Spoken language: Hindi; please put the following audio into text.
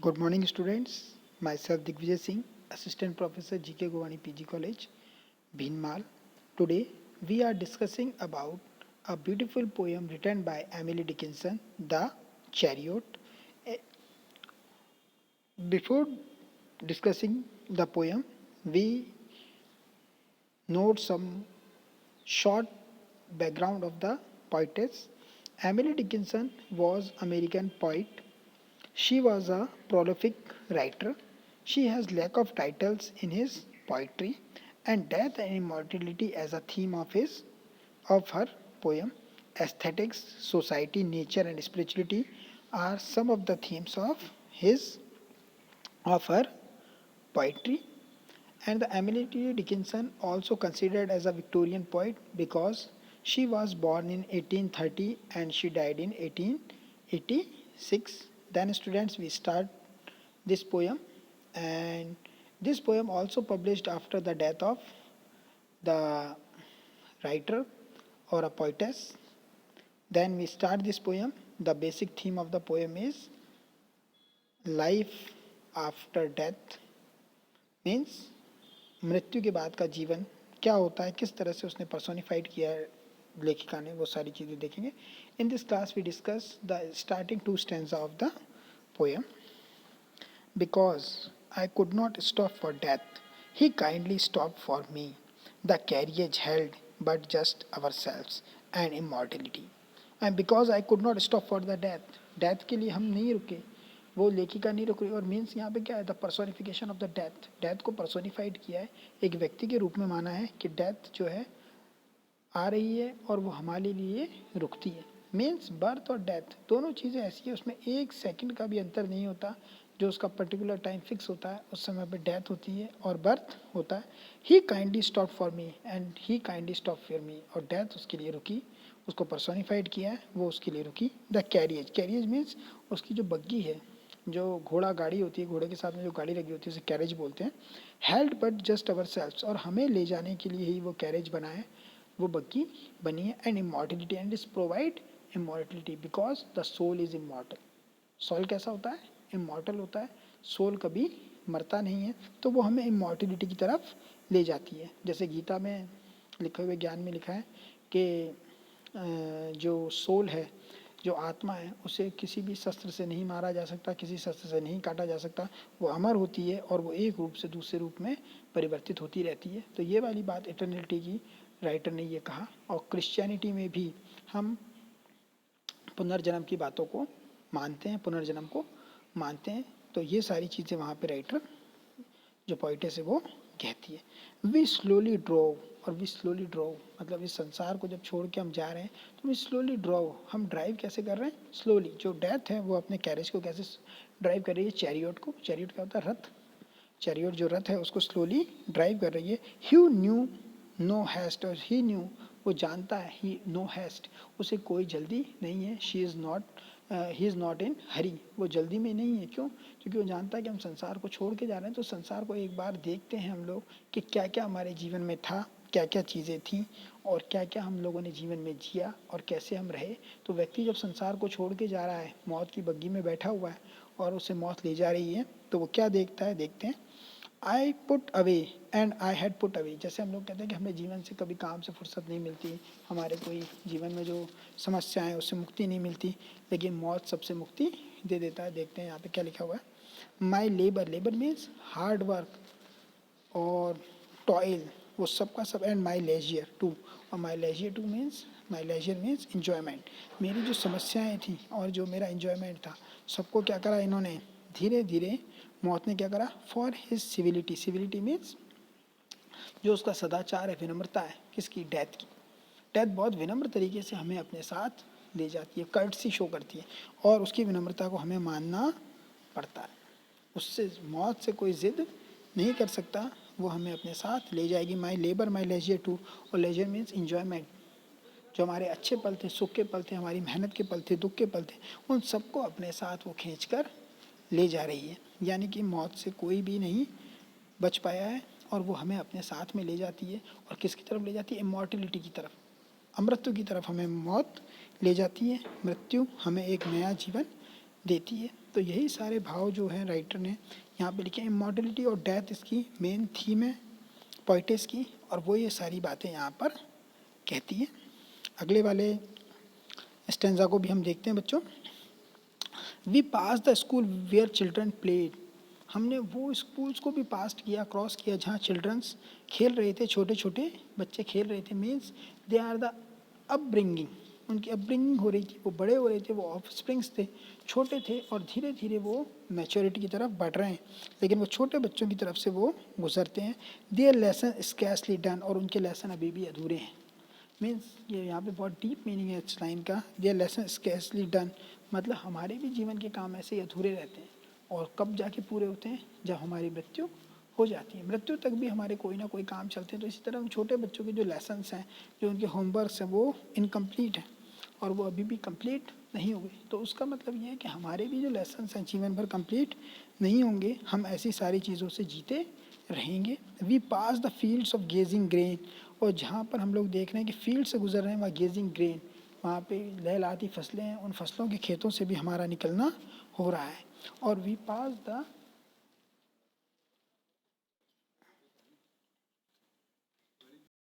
Good morning, students. Myself Digvijay Singh, Assistant Professor GK Govani PG College, Bhinmal. Today, we are discussing about a beautiful poem written by Emily Dickinson, The Chariot. Eh, Before discussing the poem, we note some short background of the poetess. Emily Dickinson was American poet. She was a prolific writer. She has lack of titles in his poetry and death and immortality as a theme of her poem. Aesthetics, society, nature and spirituality are some of the themes his of her poetry. And the Emily Dickinson also considered as a Victorian poet because she was born in 1830 and she died in 1886. Then students we start this poem, and this poem also published after the death of the writer or a poetess. Then we start this poem. The basic theme of the poem is life after death, means मृत्यु के बाद का जीवन क्या होता है, किस तरह से उसने पर्सोनिफाइड किया है लेखिका ने, वो सारी चीज़ें देखेंगे. In this class we discuss the starting two stanza of the poem. Because I could not stop for death he kindly stop for me the carriage held but just ourselves and immortality. And because I could not stop for the death, death के लिए हम नहीं रुके, वो लेखिका नहीं रुक रही. और मीन्स यहाँ पे क्या है, the personification of the death, death को पर्सोनिफाइड किया है, एक व्यक्ति के रूप में माना है कि डेथ जो है आ रही है और वो हमारे लिए रुकती है. मीन्स बर्थ और डेथ दोनों चीज़ें ऐसी है, उसमें एक सेकंड का भी अंतर नहीं होता. जो उसका पर्टिकुलर टाइम फिक्स होता है उस समय पे डेथ होती है और बर्थ होता है. He kindly stop for me and he kindly stop for me, और डेथ उसके लिए रुकी, उसको पर्सोनिफाइड किया है, वो उसके लिए रुकी. द कैरियज, कैरियज मीन्स उसकी जो बग्गी है, जो घोड़ा गाड़ी होती है, घोड़े के साथ में जो गाड़ी लगी होती है उसे कैरेज बोलते हैं. Held but just our selves, और हमें ले जाने के लिए ही वो कैरेज बना है, वो बग्गी बनी है. And immortality, and is provide immortality because the soul is immortal. Soul कैसा होता है, इमॉर्टल होता है, सोल कभी मरता नहीं है, तो वो हमें इमॉर्टिलिटी की तरफ ले जाती है. जैसे गीता में लिखे हुए ज्ञान में लिखा है कि जो सोल है, जो आत्मा है, उसे किसी भी शस्त्र से नहीं मारा जा सकता, किसी शस्त्र से नहीं काटा जा सकता, वो अमर होती है और वो एक रूप से दूसरे रूप में परिवर्तित होती रहती है. तो ये वाली बात इटर्निटी की राइटर ने ये कहा. और क्रिश्चियनिटी में भी हम पुनर्जन्म की बातों को मानते हैं, पुनर्जन्म को मानते हैं. तो ये सारी चीज़ें वहाँ पे राइटर जो पोइटेस है वो कहती है. वी स्लोली ड्रोव, और वी स्लोली ड्रोव मतलब इस संसार को जब छोड़ के हम जा रहे हैं तो वी स्लोली ड्रोव, हम ड्राइव कैसे कर रहे हैं, स्लोली. जो डेथ है वो अपने कैरेज को कैसे ड्राइव कर रही है, चैरियट को. चैरियट क्या होता है, रथ. चैरियट जो रथ है उसको स्लोली ड्राइव कर रही है. ही न्यू नो हैस्ट, और ही न्यू वो जानता है, ही नो हैस्ट उसे कोई जल्दी नहीं है. She is not, he is not in hurry, वो जल्दी में नहीं है. क्यों, क्योंकि वो जानता है कि हम संसार को छोड़ के जा रहे हैं. तो संसार को एक बार देखते हैं हम लोग कि क्या क्या हमारे जीवन में था, क्या क्या चीज़ें थीं और क्या क्या हम लोगों ने जीवन में जिया और कैसे हम रहे. तो व्यक्ति जब संसार को छोड़ के जा रहा है, मौत की बग्गी में बैठा हुआ है और उसे मौत ले जा रही है, तो वो क्या देखता है, देखते हैं I put away and I had put away. जैसे हम लोग कहते हैं कि हमें जीवन से कभी काम से फुर्सत नहीं मिलती, हमारे कोई जीवन में जो समस्याएं हैं उससे मुक्ति नहीं मिलती, लेकिन मौत सबसे मुक्ति दे देता है. देखते हैं यहाँ पे क्या लिखा हुआ है. My labour, labour means hard work और टॉयल, वो सबका सब. एंड माई लेजियर टू, और my leisure too means, my leisure means enjoyment. मेरी जो समस्याएं थी और जो मेरा इन्जॉयमेंट था, सबको क्या करा इन्होंने, धीरे धीरे मौत ने क्या करा, for his civility. Civility means जो उसका सदाचार है, विनम्रता है, किसकी, डेथ की. डेथ बहुत विनम्र तरीके से हमें अपने साथ ले जाती है, कर्टसी शो करती है, और उसकी विनम्रता को हमें मानना पड़ता है. उससे मौत से कोई जिद नहीं कर सकता, वो हमें अपने साथ ले जाएगी. माई लेबर माई लेजियर टू, और लेजियर मीन्स इन्जॉयमेंट. जो हमारे अच्छे पल थे, सुख के पल थे, हमारी मेहनत के पल थे, दुख के पल थे, उन सबको अपने साथ वो खींच कर ले जा रही है. यानी कि मौत से कोई भी नहीं बच पाया है और वो हमें अपने साथ में ले जाती है. और किसकी तरफ ले जाती है, इमॉर्टिलिटी की तरफ, अमृत्यु की तरफ हमें मौत ले जाती है. मृत्यु हमें एक नया जीवन देती है। तो यही सारे भाव जो हैं राइटर ने यहाँ पे लिखे। इमॉर्टलिटी और डेथ इसकी मेन थीम है पोइटिस की, और वो ये सारी बातें यहाँ पर कहती है। अगले वाले स्टेंजा को भी हम देखते हैं बच्चों। We pass the school where children played, हमने वो स्कूल्स को भी पास किया, क्रॉस किया, जहाँ चिल्ड्रंस खेल रहे थे, छोटे छोटे बच्चे खेल रहे थे। Means they are the upbringing, उनकी अपब्रिंगिंग हो रही थी, वो बड़े हो रहे थे, वो ऑफस्प्रिंग्स थे, छोटे थे, और धीरे धीरे वो मैच्योरिटी की तरफ बढ़ रहे हैं, लेकिन वो छोटे बच्चों की तरफ से वो गुजरते हैं। देयर लेसन स्कैर्सली डन, और उनके लेसन अभी भी अधूरे हैं। मीन्स ये यहाँ पे बहुत डीप मीनिंग है इस लाइन का। देयर लेसन स्कैर्सली डन, मतलब हमारे भी जीवन के काम ऐसे ही अधूरे रहते हैं, और कब जाके पूरे होते हैं, जब हमारी मृत्यु हो जाती है। मृत्यु तक भी हमारे कोई ना कोई काम चलते हैं। तो इसी तरह हम छोटे बच्चों के जो लेसन्स हैं, जो उनके होमवर्क्स हैं, वो इनकम्प्लीट हैं और वो अभी भी कंप्लीट नहीं हुए। तो उसका मतलब ये है कि हमारे भी जो लेसन्स हैं जीवन भर कंप्लीट नहीं होंगे, हम ऐसी सारी चीज़ों से जीते रहेंगे। We pass the fields of gazing grain, और जहाँ पर हम लोग देख रहे हैं कि फील्ड से गुजर रहे हैं, वहाँ गेजिंग ग्रेन, वहाँ पे लहलहाती फसलें हैं, उन फसलों के खेतों से भी हमारा निकलना हो रहा है। और वी पास द